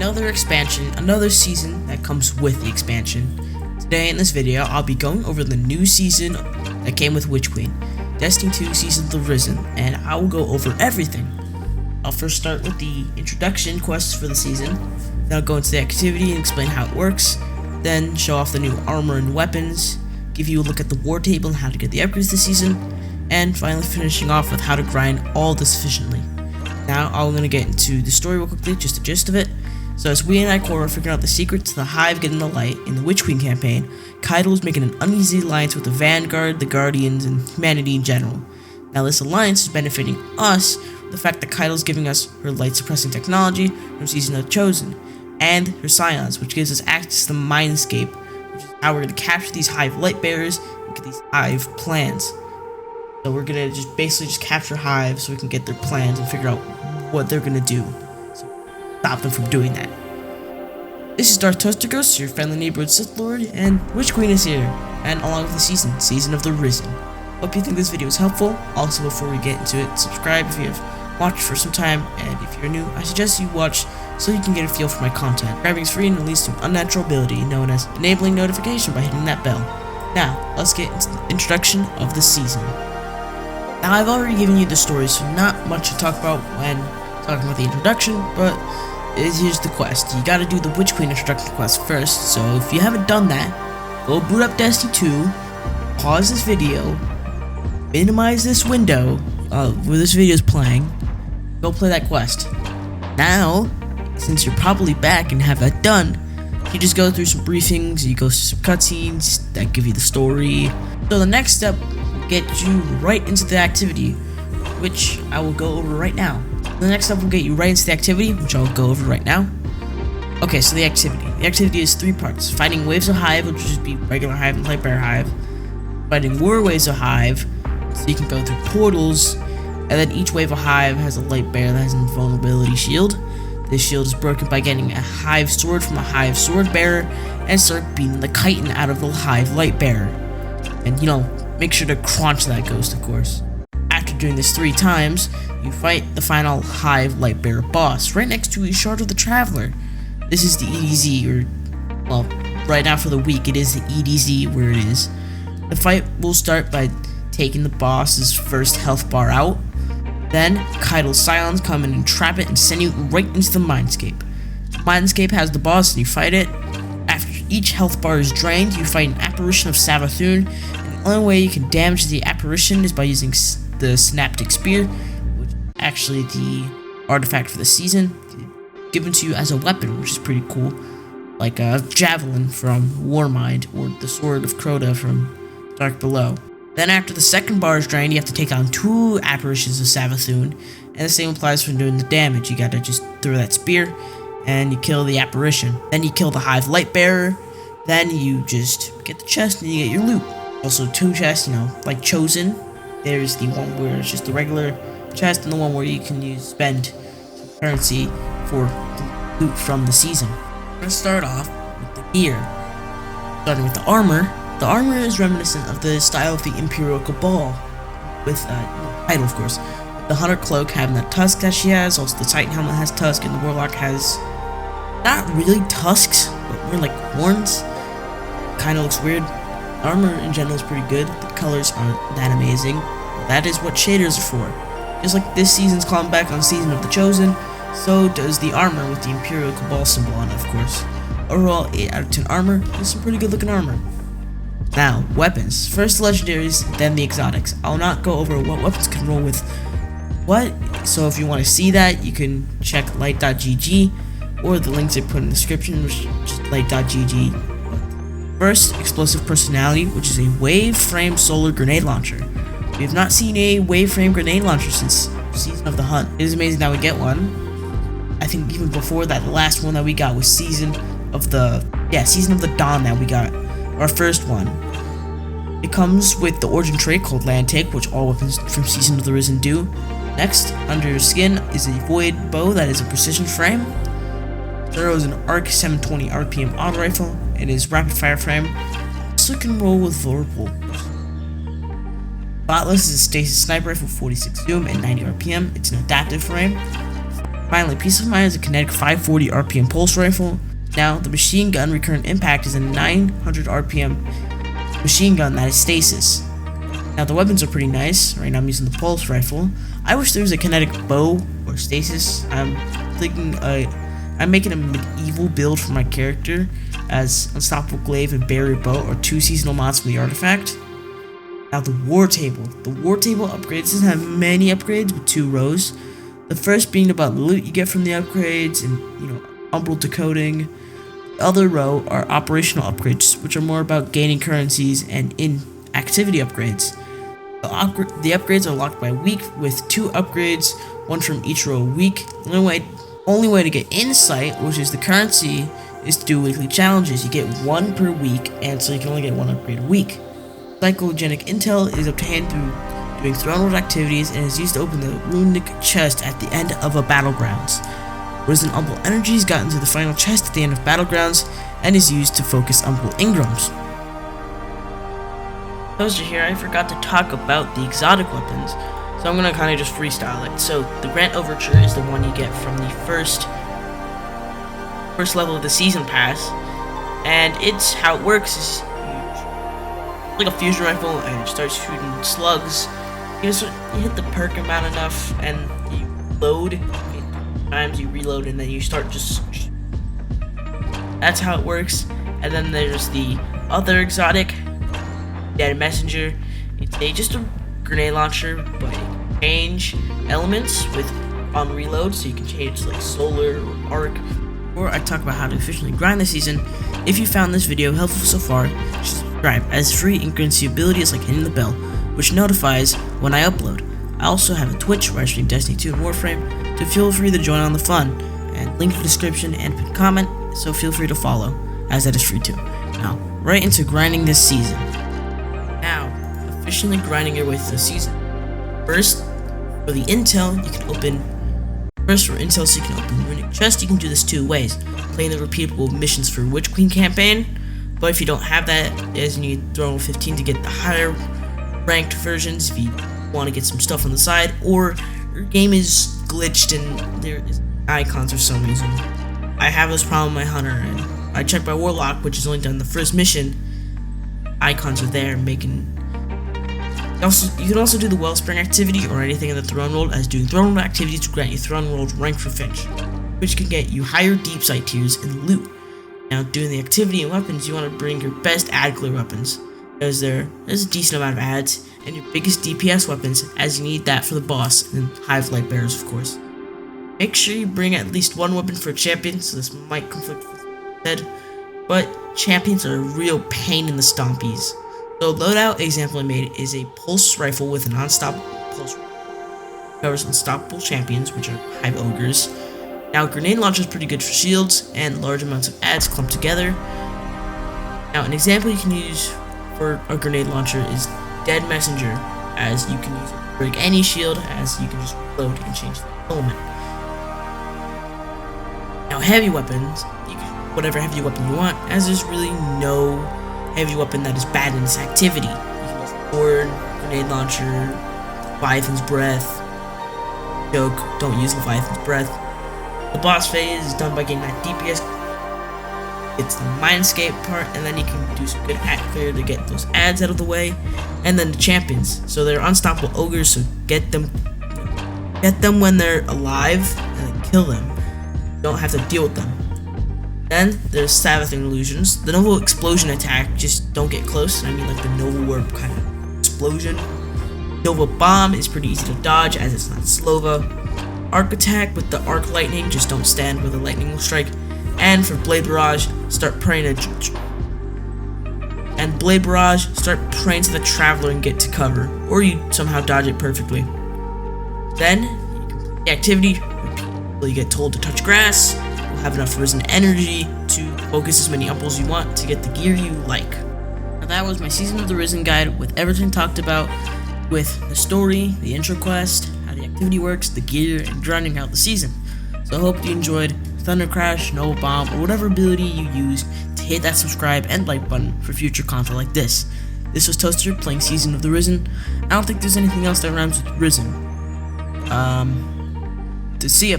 another expansion, another season that comes with the expansion. Today in this video, I'll be going over the new season that came with Witchqueen, Destiny 2 Season of the Risen, and I will go over everything. I'll first start with the introduction quests for the season, then I'll go into the activity and explain how it works, then show off the new armor and weapons, give you a look at the war table and how to get the upgrades this season, and finally finishing off with how to grind all this efficiently. Now I'm going to get into the story real quickly, just the gist of it. So as we and Ikora are figuring out the secret to the hive getting the light in the Witchqueen campaign, ciatal is making an uneasy alliance with the Vanguard, the Guardians, and humanity in general. Now this alliance is benefiting us with the fact that ciatal is giving us her light suppressing technology from Season of the Chosen, and her scions, which gives us access to the mindscape, which is how we're going to capture these hive light bearers and get these hive plans. So we're going to just basically capture hives so we can get their plans and figure out what they're going to do. So stop them from doing that. This is Darth Toaster Ghost, your friendly neighborhood Sith Lord, and Witchqueen is here, and along with the Season of the Risen. Hope you think this video is helpful. Also, before we get into it, subscribe if you have watched for some time, and if you're new, I suggest you watch so you can get a feel for my content. Subscribing is free and leads to an unnatural ability known as enabling notification by hitting that bell. Now, let's get into the introduction of the season. Now, I've already given you the story, so not much to talk about when talking about the introduction, but here's the quest. You gotta do the Witchqueen introduction quest first, so if you haven't done that, go boot up Destiny 2, pause this video, minimize this window where this video is playing, go play that quest. Now, since you're probably back and have that done, you just go through some briefings, you go through some cutscenes that give you the story. So the next step will get you right into the activity, which I will go over right now. The next step will get you right into the activity, which I'll go over right now. Okay, so the activity. The activity is 3 parts. Fighting waves of hive, which will just be regular hive and light bearer hive. Fighting war waves of hive, so you can go through portals, and then each wave of hive has a light bearer that has an invulnerability shield. This shield is broken by getting a hive sword from a hive sword bearer, and start beating the chitin out of the hive light bearer. And make sure to crunch that ghost, of course. After doing this 3 times, you fight the final hive light bearer boss, right next to a shard of the Traveler. This is the EDZ, or, well, right now for the week, it is the EDZ where it is. The fight will start by taking the boss's first health bar out. Then, ciatal's scions come in and trap it and send you right into the mindscape. The mindscape has the boss and you fight it. After each health bar is drained, you fight an apparition of Savathun, and the only way you can damage the apparition is by using the Synaptic Spear, which is actually the artifact for the season, given to you as a weapon, which is pretty cool, like a javelin from Warmind, or the Sword of Crota from Dark Below. Then after the second bar is drained, you have to take on 2 apparitions of Savathun, and the same applies for doing the damage. You gotta just throw that spear, and you kill the apparition. Then you kill the hive light bearer, then you just get the chest and you get your loot. Also 2 chests, like Chosen. There's the one where it's just the regular chest, and the one where you can spend currency for the loot from the season. We're gonna start off with the gear. Starting with the armor. The armor is reminiscent of the style of the Imperial Cabal, with ciatal, of course. The Hunter Cloak having that tusk that she has, also the Titan helmet has tusk, and the Warlock has not really tusks, but more like horns. Kinda looks weird. Armor in general is pretty good. The colors aren't that amazing. That is what shaders are for. Just like this season's calling back on Season of the Chosen, so does the armor with the Imperial Cabal symbol on it, of course. Overall, 8 out of 10 armor is some pretty good looking armor. Now, weapons. First the legendaries, then the exotics. I'll not go over what weapons can roll with what, so if you want to see that, you can check light.gg, or the links I put in the description, which is just light.gg. First, Explosive Personality, which is a wave frame solar grenade launcher. We have not seen a wave frame grenade launcher since Season of the Hunt. It is amazing that we get one. I think even before that, the last one that we got was Season of the Dawn that we got. Our first one. It comes with the origin trait called Land Take, which all weapons from Season of the Risen do. Next, under your skin is a Void Bow that is a precision frame. Thorough is an ARC 720 RPM auto rifle. It is rapid fire frame. Also can roll with vulnerable. Spotless is a stasis sniper rifle, 46 zoom and 90 RPM. It's an adaptive frame. Finally, Peace of Mind is a kinetic 540 RPM pulse rifle. Now, the machine gun recurrent impact is a 900 RPM machine gun that is stasis. Now, the weapons are pretty nice. Right now I'm using the pulse rifle. I wish there was a kinetic bow or stasis. I'm making a medieval build for my character, as Unstoppable Glaive and Barrier Bow are 2 seasonal mods from the artifact. Now the war table. The war table upgrades doesn't have many upgrades with 2 rows. The first being about the loot you get from the upgrades and, umbral decoding. The other row are operational upgrades, which are more about gaining currencies and in-activity upgrades. The upgrades are locked by week with 2 upgrades, 1 from each row a week. The only way to get insight, which is the currency, is to do weekly challenges. You get 1 per week, and so you can only get 1 upgrade a week. Psychogenic intel is obtained through doing throne activities and is used to open the runic chest at the end of a battlegrounds. Risen umbral energy is gotten to the final chest at the end of battlegrounds and is used to focus umbral engrams. Those are here. I forgot to talk about the exotic weapons, so I'm gonna kind of just freestyle it. So the Grand Overture is the one you get from the first level of the season pass, and it's how it works is like a fusion rifle, and it starts shooting slugs. You hit the perk amount enough, and you load. Times you reload, and then you start just. That's how it works. And then there's the other exotic, Dead Messenger. It's just a grenade launcher, but it can change elements on reload, so you can change to like solar or arc. Before I talk about how to efficiently grind this season, if you found this video helpful so far, subscribe, as free incurrency ability is like hitting the bell, which notifies when I upload. I also have a Twitch where I stream Destiny 2 and Warframe, so feel free to join on the fun, and link in the description and pinned comment, so feel free to follow, as that is free too. Now, right into grinding this season. Now, efficiently grinding your way through the season. First, for the intel, so you can open runic chest. You can do this 2 ways: playing the repeatable missions for Witchqueen campaign, but if you don't have that, you need Throne 15 to get the higher ranked versions if you want to get some stuff on the side, or your game is glitched and there is icons for some reason. I have this problem with my hunter, and I checked my warlock, which is only done the first mission. Icons are there, making. You can also do the wellspring activity or anything in the throne world, as doing throne world activities to grant you throne world rank for finish, which can get you higher deep sight tiers in loot. Now, doing the activity and weapons, you want to bring your best ad clear weapons, as there's a decent amount of ads, and your biggest DPS weapons, as you need that for the boss, and hive light bearers, of course. Make sure you bring at least 1 weapon for a champion, so this might conflict with head, but champions are a real pain in the stompies. So loadout example I made is a pulse rifle with an unstoppable pulse rifle. Covers unstoppable champions, which are hive ogres. Now, grenade launcher is pretty good for shields, and large amounts of ads clumped together. Now, an example you can use for a grenade launcher is Dead Messenger, as you can use it to break any shield, as you can just reload and change the element. Now, heavy weapons, you can use whatever heavy weapon you want, as there's really no heavy weapon that is bad in this activity. You can use sword, grenade launcher, Leviathan's Breath. Joke, don't use Leviathan's Breath. The boss phase is done by getting that DPS. It's the Mindscape part, and then you can do some good ad clear to get those ads out of the way. And then the champions. So they're unstoppable ogres, so get them when they're alive, and then kill them. You don't have to deal with them. Then there's Savathing illusions. The Nova explosion attack, just don't get close. I mean like the Nova warp kind of explosion. Nova bomb is pretty easy to dodge, as it's not Slova. Arc attack with the arc lightning, just don't stand where the lightning will strike. And for Blade Barrage, start praying to the Traveler and get to cover, or you somehow dodge it perfectly. Then you complete the activity, repeat, you get told to touch grass. You'll have enough risen energy to focus as many umbals you want to get the gear you like. Now that was my Season of the Risen guide, with everything talked about, with the story, the intro quest, how the activity works, the gear, and grinding out the season. So I hope you enjoyed. Thunder Crash, Nova Bomb, or whatever ability you use to hit that subscribe and like button for future content like this. This was Toaster playing Season of the Risen. I don't think there's anything else that rhymes with Risen. To see ya.